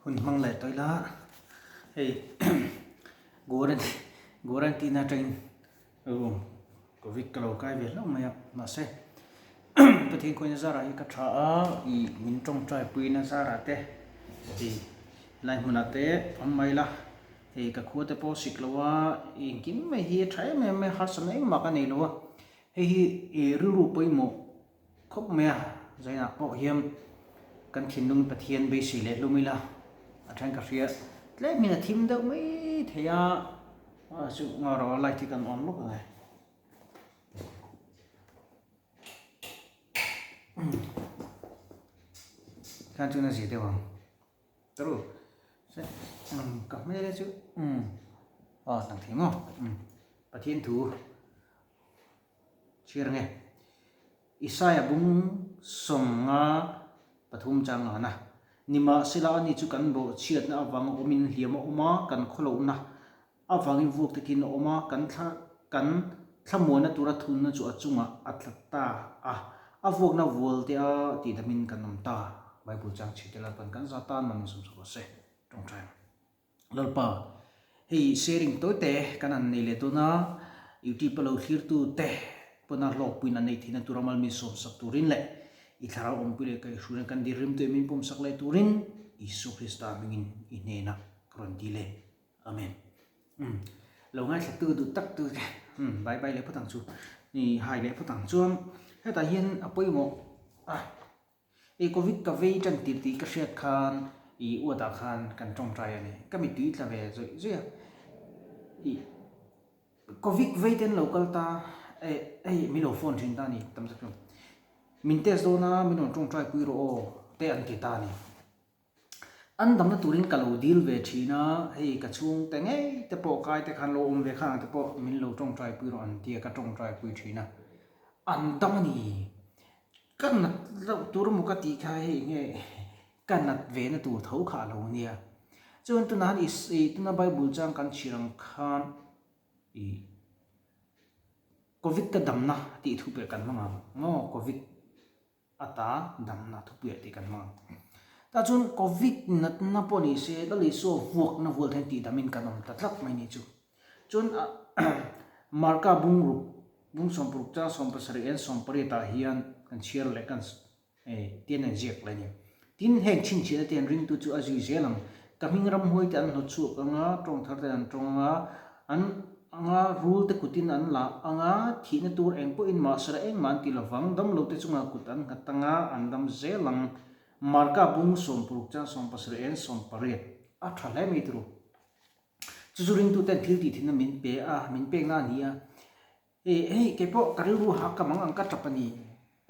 hun mang lại tôi lá hey goran tina train covid kalau kai về lâu mà sẽ tôi thấy coi ra là cái thà i mình trong trai pui na ra ra te thì lại mình ate ông mày là thì cái khu te po xịt loa in kim mày hi trái mày hát sắm ấy mà cái này loa hi ru pui mo khóc mẹ giải nạp bảo hiểm kan thin nung pathian be si le lumila athan ka ria le mina thim deuh mai theya chu ngaro lai thi kan on lok ngai kan chu na gì thế không tru se ka me le chu nang thim ngo pathian thu chir nge Isaya bung songa pathum chang na nima sila ani chu kan bo chiat na awang omin hliam oma kan kholo na awang vuk takin oma kan thlamona tura thun na chu achunga atlatta avok na volte a ti damin kan namta bible chang chitela pan kan zata nam sum so se tong trai lalpa hei sharing to te kan an nei le to na youtube lo thlir tu te pona lok puina nei thina turamal mi som sak turin le i thara om pile kai shuren kan dirim te min pom sak le turin isu krista mingin inena kron dile amen lo ngai thatu du tak tu bye bye le phatang chu ni hai le phatang chuam heta hian apoi mo e covid ka vei tang ti ka hriat khan i uata khan kan tong trai ani kami tui tla ve zoi i covid vei ten local ta mi lo phone thin ta ni tam sak min test do na min on tong trai pui ro te an ti ta ni an dam na turin kalo deal ve thina hei ka chung te ngei te po kai te khan lo ve khang te po min lo tong trai pui ro an ti ka tong trai pui thina an dam ni kan na lo tur mu ka ti kha hei nge kan nat ve na tur thau kha lo nia chon tu na ni tu na bible chang kan chirang khan i covid ka dam na ti thu pe kan manga ngo covid ata dam na thu pe ti kan mang ta chun covid nat na poni se ka le so vuak na vol than ti damin kanom ta tlak mai ni chu chun marka bung som pruk cha som pasari en som pari ta hian kan chiar le kan tien en jek le ni tin heng chin chi na ten ring tu chu azui zelang kaming ram hoi tan no chu anga tong thar tan tonga an anga rule te kutin an la anga thina tur eng po in ma sara eng man ti lawang dam lo te chunga kutan ngatanga andam zelang marka bung som pruk cha som pasre en som paret a thale mi tru chuzuring tu ten thil ti thina min pe na nia hey ke po kariru ha ka mang ang ka tapani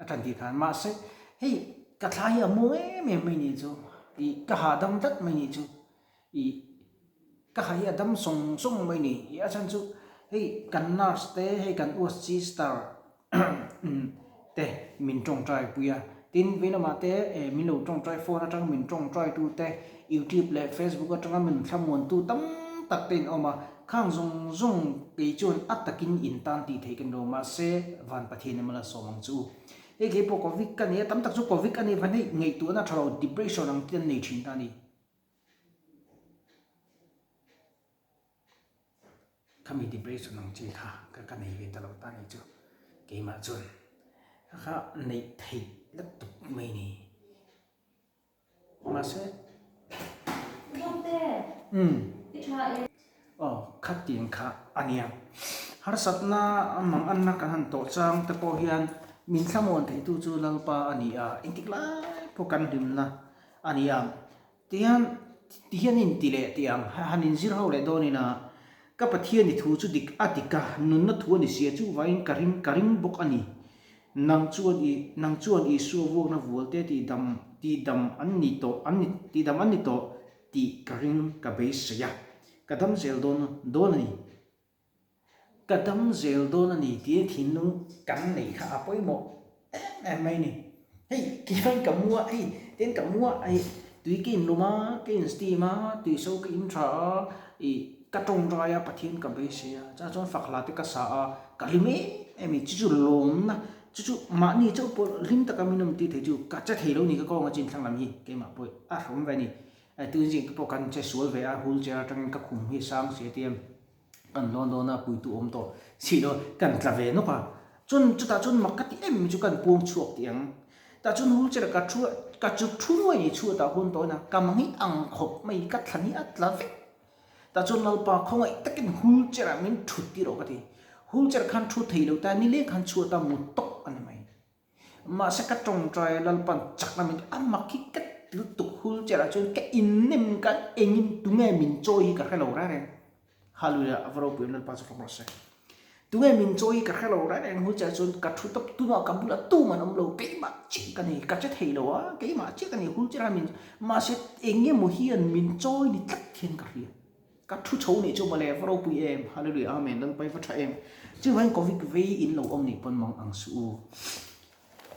atan ti khan ma se hey ka thlai amu me ni chu i ka ha dam tat mai ni chu i ka hai adam song mai ni ya chan chu hey kan nurse te hey kan usc star te min tong trai puya tin vina ma te min lo tong trai phone atang min tong trai tu te youtube le facebook atang min thamon tu tam tak tin oma khang zong pe chon atakin in tan ti theiken do ma se van pathin mala somang chu e ge po covid kan ye tam tak chu covid kan ni vanei ngei tu na thalo depression ang tin nei thin ta ni kami depression ang chi tha ka nei ve talo ta ni chu ke ma chun kha nei thei lak tu mai ni ma se khat tin kha ania har satna mang an na kan han to chang te po hian min thamon thei tu chu lalpa ania intikla po kan dim na ania tian in tile tiang hanin zir ho le donina ka pathian ni thu chu dik atika nun na thu ni sia chu wain karing bok ani nang chuan i su wok na volte ti dam an ni to ti karing ka be sia kadam zel don ani ti thinu kan nei kha apoi mo mai ni hey ki fan ka mua hey ten ka mua ai tui kin luma kin stima tui so ki intra i ka tong raya pathian ka be sia cha chon fakla te ka sa ka limi emi chu lom na chu ma ni chu po lim ta ka minum ti the chu ka cha thei lo ni ka ko nga chin thlang lam hi ke ma poi a rom vai ni tu jing po kan che sual ve a hul cha tang ka khum hi sang se tiam kan lon na pui tu om to si lo kan tla ve no pa chun chu ta chun makati em chu kan puang chuak tiang ta chun hul cha ka chu thu ni chu ta hun to na ka mangi ang khop mai ka thani at la ve ta chun lal pa khong ai takin hul cha min thu ti ro ka ti hul cha khan thu thei lo ta ni le khan chu ta mu tok an mai ma sa ka tong trai lal pan chak na min am ma ki kat lu tuk hul cha ra chun ka in nim kan engin tu nge min choi ka hello ra re hallelujah avro pu lal pa chu from rose tu nge min choi ka hello ra re hul cha chun ka thu top tu na ka bula tu man om lo ke ma chi ka ni ka che thei lo a ke ma chi ka ni hul cha ra min ma se engge mo hian min choi ni tak thien ka ri ka thu chou ni chu ma le avro pu em hallelujah amen lal pai fa tha em chu wan covid ve in lo om ni pon mong ang su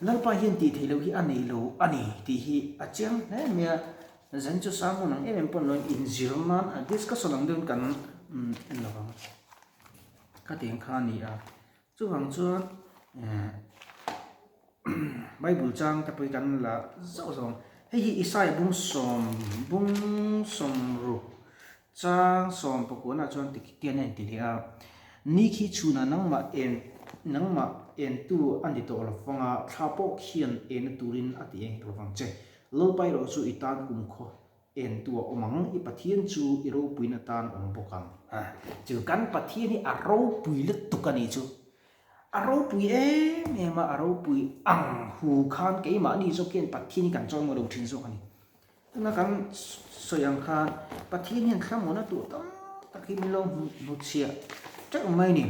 lal pa hian ti thei lo hi anei lo ani ti hi achang ne mia zan chu sang nang em pon lo in zirman a discussion ang dun kan en lo ka teng kha ni a chu wang chu bible chang ta poi kan la zo zo hei hi isai bung som ru chang som po na chon ti tian en ti a ni khi chuna nang ma en tu an di to la fanga thapo khian en turin ati eng to wang che lo pai ro chu itan kum kho en tu omang i pathian chu i ro puina tan om bokam chu kan pathian ni a ro pui le tukani chu a ro pui me ma a ro pui ang hu khan ke ma ni zo ken pathian ni kan chong mo ro thin zo ani na kan soyang khan pathian ni kham mo na tu tam takim lo mu chia chắc mai ni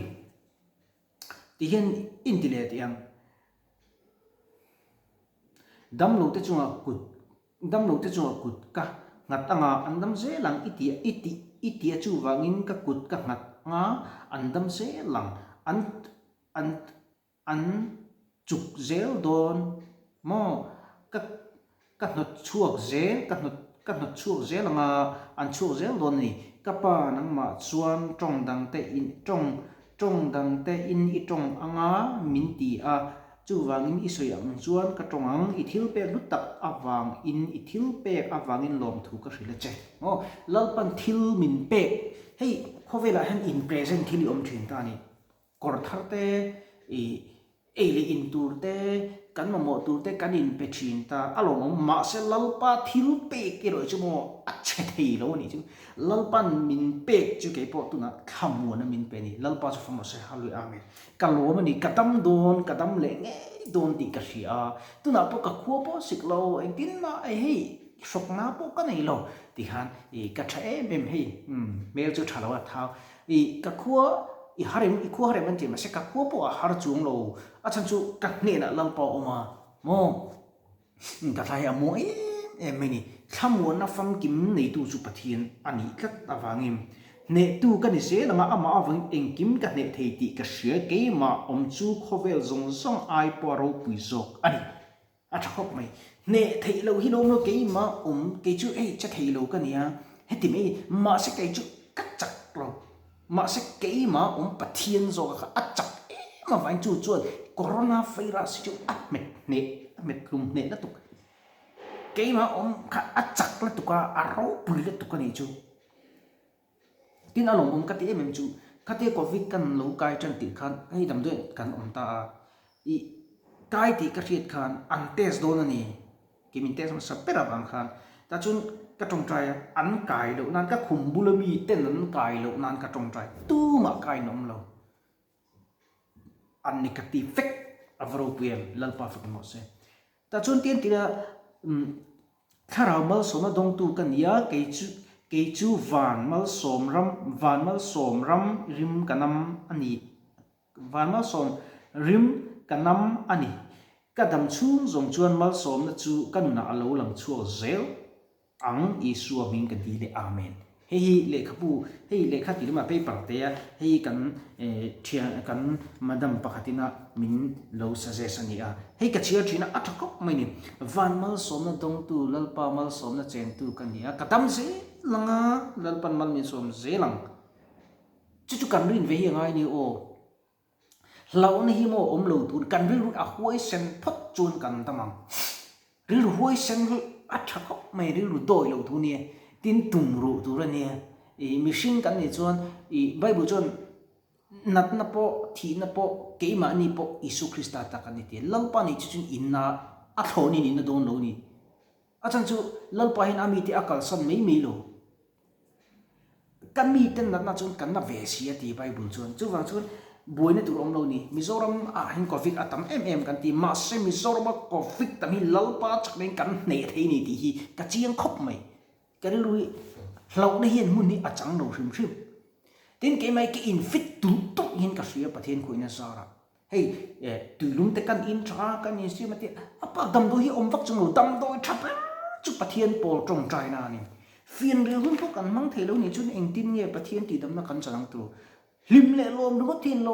ti hian intellect yang dam lo te chunga kut ka ngat anga andam se lang iti chu wangin ka kut ka ngat nga andam se lang an chuk zel don mo ka not chuak zel ka not chuak zel nga an chuak zel don ni kapa nang ma chuan tong dang te in i tong anga min ti a chu wangin i soyang chuan ka tongang i thil pe lutak awang in i thil pe awangin lom thu ka hrila che mo lalpan thil min pe hei khovela han in present thili om thin ta ni kor thar te i eli in tur te kan mo tur te kan in pe thin ta along ma se lalpa thil pe ke ro chu mo a che thei lo ni chu lalpan min pe chu ke po tu na khamu na min pe ni lalpa chu famo se halu amen kalo ma ni kadam le nge don ti ka ria tu na po ka kho po sik lo en tin na ai hei sok na po ka nei lo ti han e ka tha e mem hei mel chu thalo a thau i ka kho i kho harem man ti ma se ka kho po a har chung lo a chan chu ka ne na lalpa oma mo ka thai a mo em me ni thamu na fam kim nei tu chu pathian ani tlat awangim ne tu ka ni se langa ama awang eng kim ka ne thei ti ka hria ke ma om chu khovel zong ai po ro pui zok ani a thok mai ne thei lo hi no ke ma ke chu ei cha thei lo ka nia heti me ma se ke chu ka chak lo ma se ke ma pathian zo ka a chak ma vain chu chuan corona virus chu met lum ne na tu ke ma ka a chak la tu ka a ro pui le tu ka ni chu tin along ka ti em chu ka te covid kan lo kai chan ti khan ai dam de kan ta i kai ti ka riat khan an test do na ni ki min test ma sa pera bang khan ta chun ka tong trai an kai lo nan ka khum bulami ten an kai lo nan ka tong trai tu ma kai nom lo an negative fek avro pm lalpa fek mo se ta chun tien ti la kharamal sona dong tu kan ya ke chu van mal som ram rim kanam ani van mal som rim kanam ani kadam chu zong chuan mal som na chu kanuna alo lang chu zel ang isu min kan di le amen hei le khapu hei le khati ma paper te hei kan thia kan madam pakhatina min lo suggest ani a hei ka chia thina athakop mai ni van mal som na dong tu lalpa mal som na chen tu kan ni a katam se langa lalpan mal min som zelang chu kan rin ve hi ngai ni o lau na hi mo lo tu kan ri a huai sen phot chun kan tamang ri huai sen athakok mai ri ru doi lo thu ni tin tum ru tu ra ni machine kan ni chuan bible chuan nat na po thi na po ke ma ni po Isu Krista ta kan ni ti lalpa ni chu inna a thoni ni na don lo ni achan chu lalpa hin ami ti akal san mei lo kan mi ten na chun kan na ve sia ti bible chuan chu wang chuan buina tur om lo ni Mizoram a hin covid atam kan ti ma se Mizoram covid tam hi lalpa chak len kan nei thei ni ti hi ka chiang khop mai ka ri lui hlau na hian mun ni achang lo hrim tin ke mai ke in fit tu hin ka sia pathian khuina sara hey tuilum te kan in tra kan ni sia mate apa dam do hi om vak chung lo dam do thap chu pathian pol trong trai na ni fian ri hun to kan mang thelo ni chun eng tin nge pathian ti dam na kan chalang tu lim le lom ru tin lo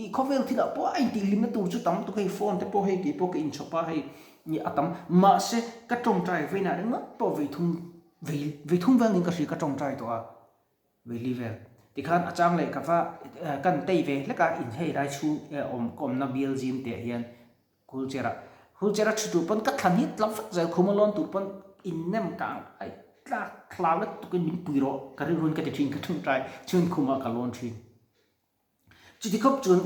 I khovel thi da po ai ti lim na tu chu tam tu kai phone te po he ki po ke in chopa he ni atam ma se ka trong trai ve na ring po ve thum vel ning ka si ka trong trai to a ve liver ti khan achang le ka fa kan tei ve le ka in hei rai chu om kom na bil jim te hian hulchera chu tu pon ka than hit lam fak zel khumalon tu pon in nem ka ai tla klau le tu kin puiro ka ri run ka ti thin ka thum trai chun khuma ka lon thin chu ti khop chun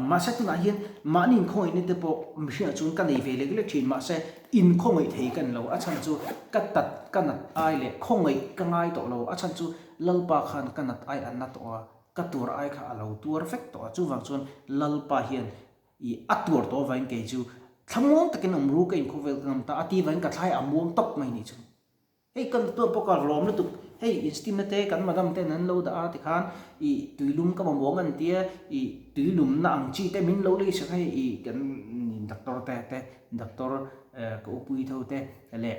ma se tu na hian ma nin khoi ni te po mihria chun ka nei ve le thin ma se in khongai thei kan lo a chan chu ka tat kanat ai le khongai ka ngai to lo a chan chu lalpa khan kanat ai an na to a ka tur ai kha alo tur fek to chu wang chun lalpa hian atur to vain ke chu thamong takin amru ka in khovel ngam ta ati vain ka thlai amum top mai ni chu hey kan tu po ka lom na tu hey estimate kan madam te nan lo da a ti khan tuilum ka mong an tia tuilum na ang chi te min lo le sa kai kan doctor doctor ko upui tho te le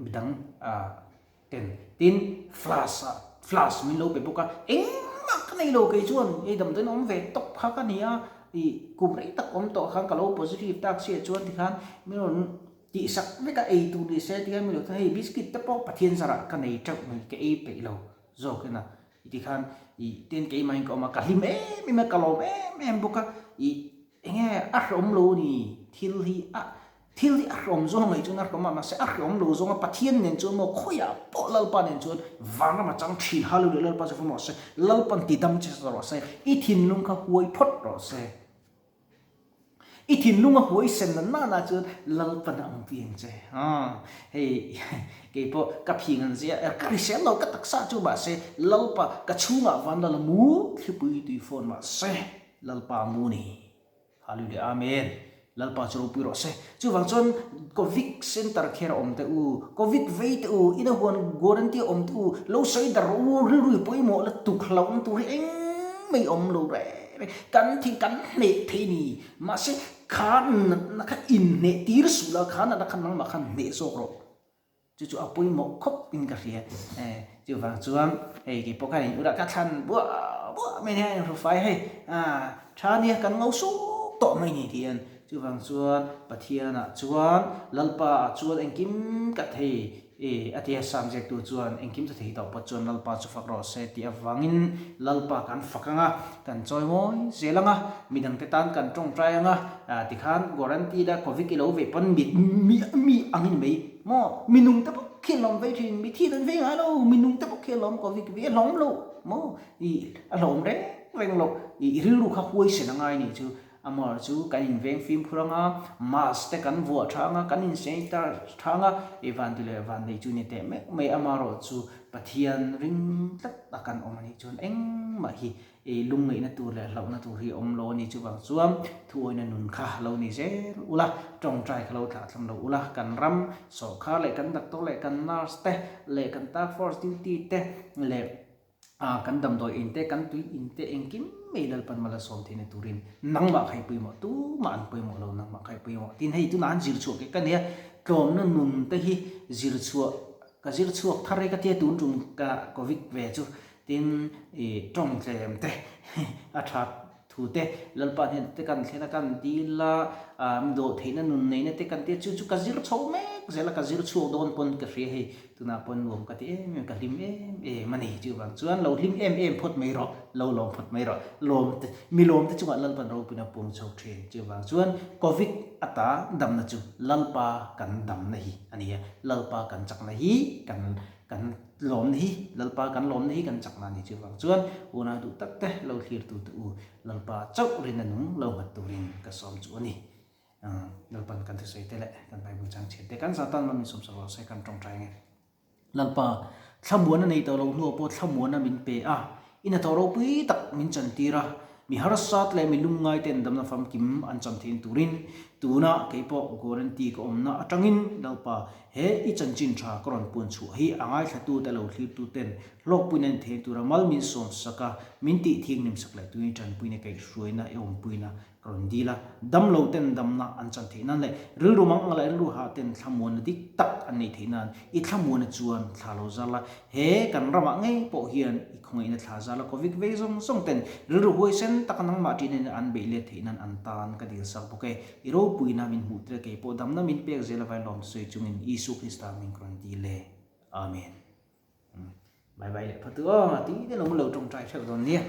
bidang tin flash min lo pe boka eng mak nei lo ke chuan dam te nom ve tok kha ka nia kum rei tak om to khan ka lo positive tak se chuan ti khan min ti sak me ka ei tu ni se ti mi lo thai biscuit te po pathian sara ka nei chak mi ke ei pe lo zo ke na ti khan ten ke mai ko ma ka him mi ma ka lo em boka enge a rom lo ni thil hi a rom zo ngai chu na ko ma se a rom lo zo ma pathian nen chu mo khoya po lal pa nen chu wang ma chang thi halu lal pa chu mo se lal pan ti dam che ro se I thin lung ka huai phot ro se I thin lunga huai sen na chu lal pan ang piang che hey ke po ka phingan zia ka ri se lo ka taksa chu ba se lal pa ka chunga wan la mu khipui tu phone ma se lal pa mu ni hallelujah amen lal pa chu pu ro se chu wang chon covid center kher om te covid ve te ina hon guarantee om tu lo sei dar ru poi mo la tu khlong tu eng mai om lo re kan thi kan ne the ni ma se khan na kha in ne tir su la khan na khan ma khan ne so ro chu apoi mo khop in ka ria chu wang chuan ki po ka ni ura ka than bo me ne ro fai he tha ni kan ngau su to mai ni thian chu wang chuan pathiana chuan lalpa chuan engkim ka thei atia subject tu chuan engkim ta thei to pa chuan lalpa chu fakro se ti awangin lalpa kan fakanga kan choi moi zelanga midang te tan kan tong trai anga ti khan guarantee da covid ki lo ve pan mi angin mei mo minung ta khelom ve thin mi thi dan ve nga lo minung ta khelom covid ve lom lo mo alom re veng lo riru kha huai se na ngai ni chu amor chu kan in veng film phuranga mas te kan vua thanga kan in center thanga evan dile evan nei chu ni te me amaro chu pathian ring tak akan omani chun eng ma hi lung ngai na tur le lau na tur hi om lo ni chu bang chuam thuoi na nun kha lo ni se ula tong trai khalo tha thlam lo ula kan ram so kha le kan dak to le kan nurse te le kan ta force duty te le kan dam doi in te kan tui in te engkim me dal pan mala som thine turin nang ma khai pui mo tu man pui mo lo nang ma khai pui mo tin hei tu nan jir chu ke kan ya klom na nun te hi jir chu ka jir chu thare ka te tun rum ka covid ve chu tin tong tlem te a tha thu te lalpa ne te kan thena kan ti la do theina nun nei na te kan te chu ka jir chho me zela ka zir chu don pon ka hri hei tuna pon nuam ka ti ka lim mani chu bang chuan lo lim phot mai ro lo lom phot mai ro lom mi lom te chunga lal pan ro pina pung chau the chu bang chuan covid ata dam na chu lalpa kan dam na hi ania lalpa kan chak na hi kan lom na hi lalpa kan lom na hi kan chak na ni chu bang chuan una du tak te lo hlir tu tu lalpa chau rin anung lo mat turin ka som chu ani lalpan kan thei te le kan bai bu chang chen te kan satan ma min som sa sai kan tong trai nge lalpa thlamuan nei to lo nu po thlamuan min pe ina to ro pui tak min chan tira mi harasat le mi lungai ten dam na fam kim an cham thein turin tuna keipo guarantee ko omna atangin lalpa he I chan chin tha kron pun chu hi angai thatu te lo thlir tu ten lok puinen the tura mal min som saka min ti thing nim sak le tu ni chan puine kai hruina eom puina kron dila dam lo ten dam na an chan theinan le ril rumang ngala ru ha ten thamon dik tak an nei theinan I thamon chuan thalo zala he kan rama ngai po hian I khongai na thla zala covid ve zong song ten ril ru hoi sen takanang ma tin an be le theinan an tan ka dil sak poke iro puina min hu tre ke po dam na min pek zela vai lom soi chungin Isu Krista min kron di le amen bye bye le phatu ti de lo lo trong trai theu don nia